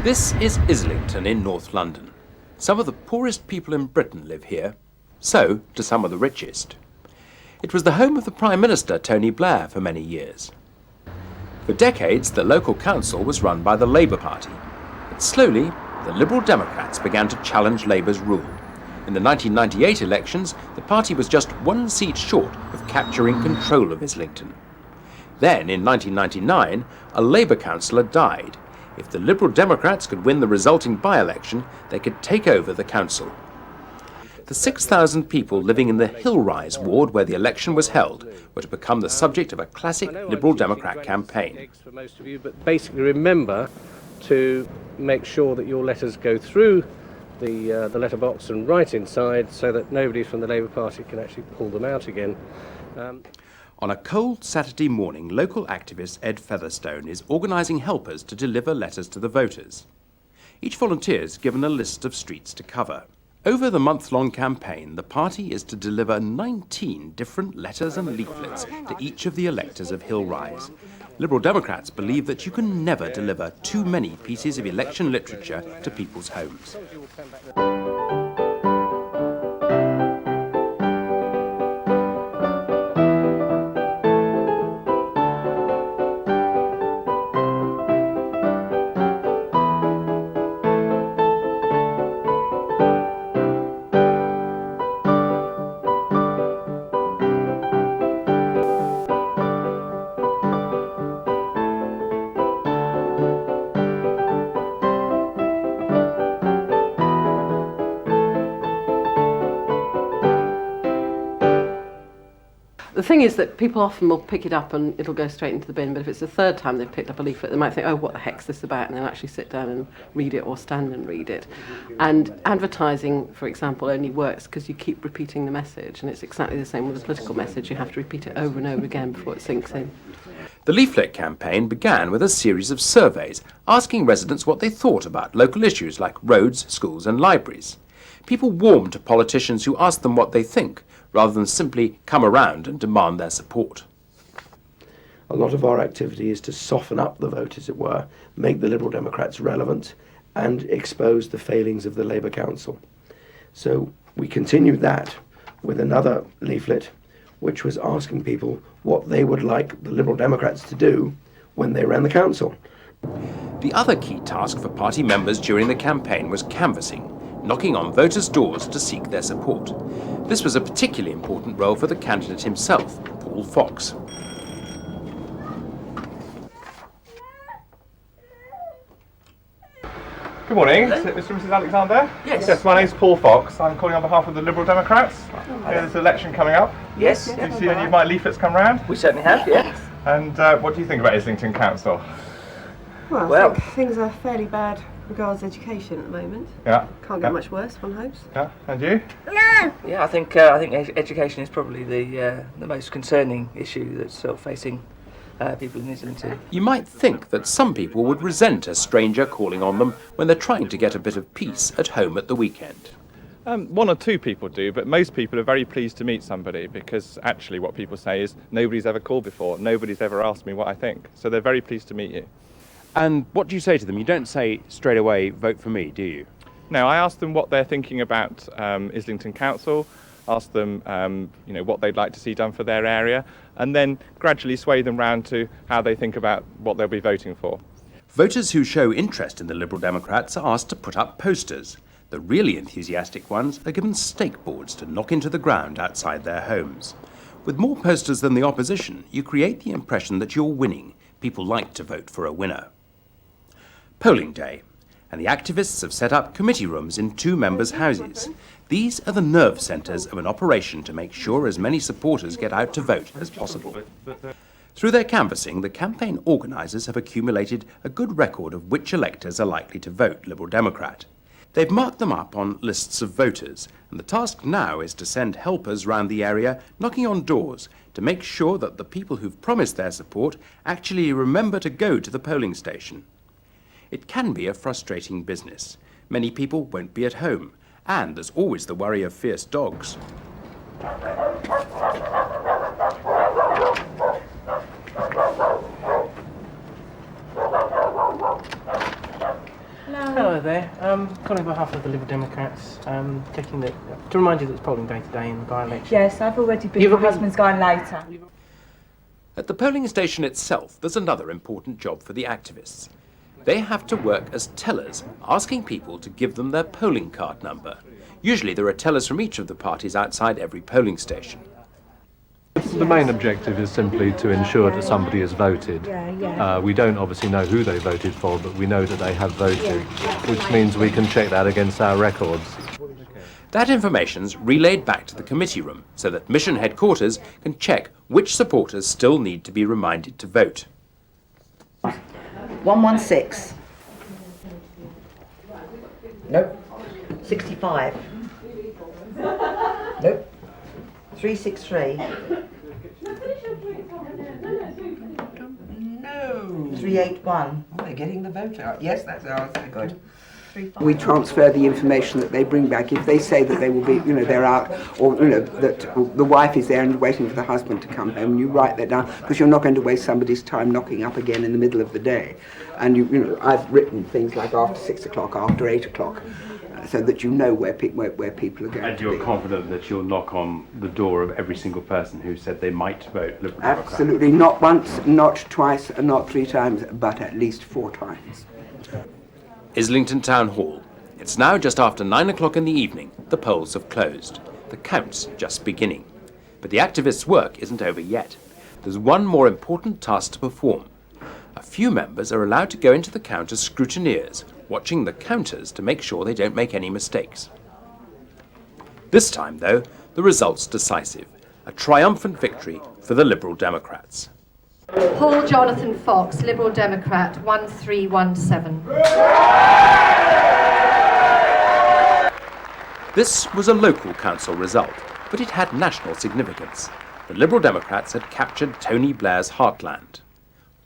This is Islington in North London. Some of the poorest people in Britain live here, so do some of the richest. It was the home of the Prime Minister Tony Blair for many years. For decades, the local council was run by the Labour Party, but slowly the Liberal Democrats began to challenge Labour's rule. In the 1998 elections, the party was just one seat short of capturing control of Islington. Then, in 1999, a Labour councillor died. If the Liberal Democrats could win the resulting by-election, they could take over the council. The 6,000 people living in the Hillrise ward where the election was held were to become the subject of a classic Liberal Democrat campaign. For most of you, but basically remember to make sure that your letters go through the letterbox and right inside so that nobody from the Labour Party can actually pull them out again. On a cold Saturday morning, local activist Ed Featherstone is organising helpers to deliver letters to the voters. Each volunteer is given a list of streets to cover. Over the month-long campaign, the party is to deliver 19 different letters and leaflets to each of the electors of Hillrise. Liberal Democrats believe that you can never deliver too many pieces of election literature to people's homes. The thing is that people often will pick it up and it'll go straight into the bin, but if it's the third time they've picked up a leaflet, they might think, oh, what the heck's this about? And then actually sit down and read it or stand and read it. And advertising, for example, only works because you keep repeating the message, and it's exactly the same with a political message. You have to repeat it over and over again before it sinks in. The leaflet campaign began with a series of surveys asking residents what they thought about local issues like roads, schools and libraries. People warmed to politicians who asked them what they think, rather than simply come around and demand their support. A lot of our activity is to soften up the vote, as it were, make the Liberal Democrats relevant and expose the failings of the Labour Council. So we continued that with another leaflet, which was asking people what they would like the Liberal Democrats to do when they ran the council. The other key task for party members during the campaign was canvassing, knocking on voters' doors to seek their support. This was a particularly important role for the candidate himself, Paul Fox. Good morning, Mr. and Mrs. Alexander. Yes, my name's Paul Fox. I'm calling on behalf of the Liberal Democrats. There's an election coming up. Yes. Have you seen any of my leaflets come round? We certainly have, yes. And what do you think about Islington Council? Well, I think things are fairly bad regards education at the moment. Yeah. Can't get much worse, one hopes. Yeah, and you? Yeah, I think education is probably the most concerning issue that's sort of facing people in Islington. You might think that some people would resent a stranger calling on them when they're trying to get a bit of peace at home at the weekend. One or two people do, but most people are very pleased to meet somebody because actually what people say is nobody's ever called before, nobody's ever asked me what I think, so they're very pleased to meet you. And what do you say to them? You don't say straight away, vote for me, do you? No, I ask them what they're thinking about Islington Council, ask them what they'd like to see done for their area, and then gradually sway them round to how they think about what they'll be voting for. Voters who show interest in the Liberal Democrats are asked to put up posters. The really enthusiastic ones are given stake boards to knock into the ground outside their homes. With more posters than the opposition, you create the impression that you're winning. People like to vote for a winner. Polling day, and the activists have set up committee rooms in 2 members' houses. These are the nerve centres of an operation to make sure as many supporters get out to vote as possible. Through their canvassing, the campaign organisers have accumulated a good record of which electors are likely to vote Liberal Democrat. They've marked them up on lists of voters, and the task now is to send helpers round the area knocking on doors to make sure that the people who've promised their support actually remember to go to the polling station. It can be a frustrating business. Many people won't be at home, and there's always the worry of fierce dogs. Hello there. Calling on behalf of the Lib Democrats, checking that to remind you that it's polling day today in the by-election. Yes, I've already been. My husband's going later. At the polling station itself, there's another important job for the activists. They have to work as tellers, asking people to give them their polling card number. Usually there are tellers from each of the parties outside every polling station. The main objective is simply to ensure that somebody has voted. We don't obviously know who they voted for, but we know that they have voted, which means we can check that against our records. That information's relayed back to the committee room so that mission headquarters can check which supporters still need to be reminded to vote. 116. Nope. 65. Nope. 363. No. 381. Oh, they're getting the vote out. Yes, that's good. We transfer the information that they bring back. If they say that they will be, they're out, or, that the wife is there and waiting for the husband to come home, you write that down, because you're not going to waste somebody's time knocking up again in the middle of the day. And, I've written things like after 6 o'clock, after 8 o'clock, so that you know where people are going to be. And you're confident that you'll knock on the door of every single person who said they might vote Liberal Democrat? Absolutely. Not once, not twice, not 3 times, but at least 4 times. Islington Town Hall. It's now just after 9 o'clock in the evening. The polls have closed. The count's just beginning. But the activists' work isn't over yet. There's one more important task to perform. A few members are allowed to go into the count as scrutineers, watching the counters to make sure they don't make any mistakes. This time, though, the result's decisive. A triumphant victory for the Liberal Democrats. Paul Jonathan Fox, Liberal Democrat, 1317. This was a local council result, but it had national significance. The Liberal Democrats had captured Tony Blair's heartland.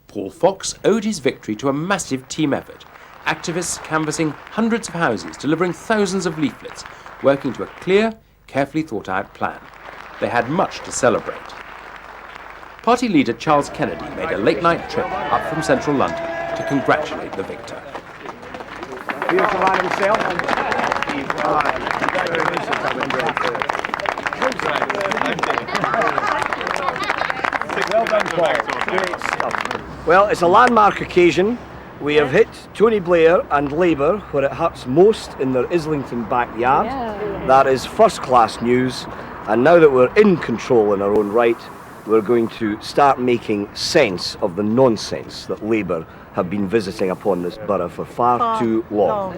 Paul Fox owed his victory to a massive team effort, activists canvassing hundreds of houses, delivering thousands of leaflets, working to a clear, carefully thought-out plan. They had much to celebrate. Party leader Charles Kennedy made a late-night trip up from central London to congratulate the victor. Here's the man himself. Well done, Paul. Great stuff. Well, it's a landmark occasion. We have hit Tony Blair and Labour where it hurts most in their Islington backyard. That is first-class news. And now that we're in control in our own right, we're going to start making sense of the nonsense that Labour have been visiting upon this borough for far too long.